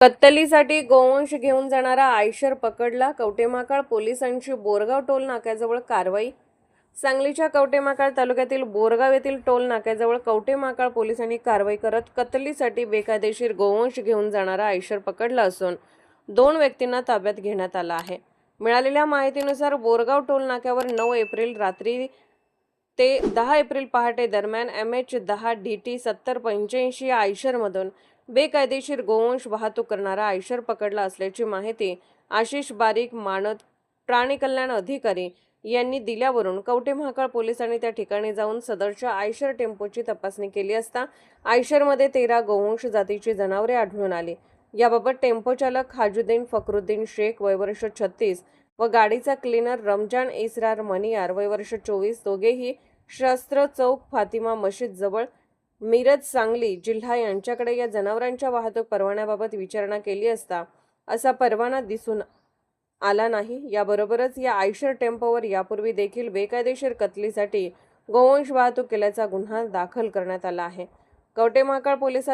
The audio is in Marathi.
कत्तलीसाठी गोवंश घेऊन जाणारा आयशर पकडला. कवटेमहाकाळ पोलिसांची बोरगाव टोल नाक्याजवळ कारवाई. सांगलीच्या कवटेमहाकाळ तालुक्यातील बोरगाव येथील टोल नाक्याजवळ कवटेमहाकाळ पोलिसांनी कारवाई करत कत्तलीसाठी बेकायदेशीर गोवंश घेऊन जाणारा आयशर पकडला असून 2 व्यक्तींना ताब्यात घेण्यात आला आहे. मिळालेल्या माहितीनुसार बोरगाव टोल नाक्यावर 9 एप्रिल रात्री ते 10 एप्रिल पहाटे दरम्यान MH10 DT 7085 या आयशरमधून बेकायदेशीर गोवंश वाहतूक करणारा आयशर पकडला असल्याची माहिती आशिष बारीक मानद प्राणी कल्याण अधिकारी यांनी दिल्यावरून कवटेमहाकाळ पोलिसांनी त्या ठिकाणी जाऊन सदरच्या आयशर टेम्पोची तपासणी केली असता आयशरमध्ये 13 गोवंश जातीची जनावरे आढळून आली. याबाबत टेम्पो चालक हाजुद्दीन फकरुद्दीन शेख वय वर्ष 36 व गाडीचा क्लीनर रमजान इसरार मनियार वय वर्ष 24 दोघेही शस्त्र चौक फातिमा मशीद जवळ मिरज सांगली जिल्हा यांच्याकडे या जनावरांच्या वाहतूक परवान्याबाबत विचारणा केली असता असा परवाना दिसून आला नाही. याबरोबरच या आयशर टेम्पोवर यापूर्वी देखील बेकायदेशीर कत्तलीसाठी गोवंश वाहतूक केल्याचा गुन्हा दाखल करण्यात आला आहे. कवटेमहाकाळ पोलिसात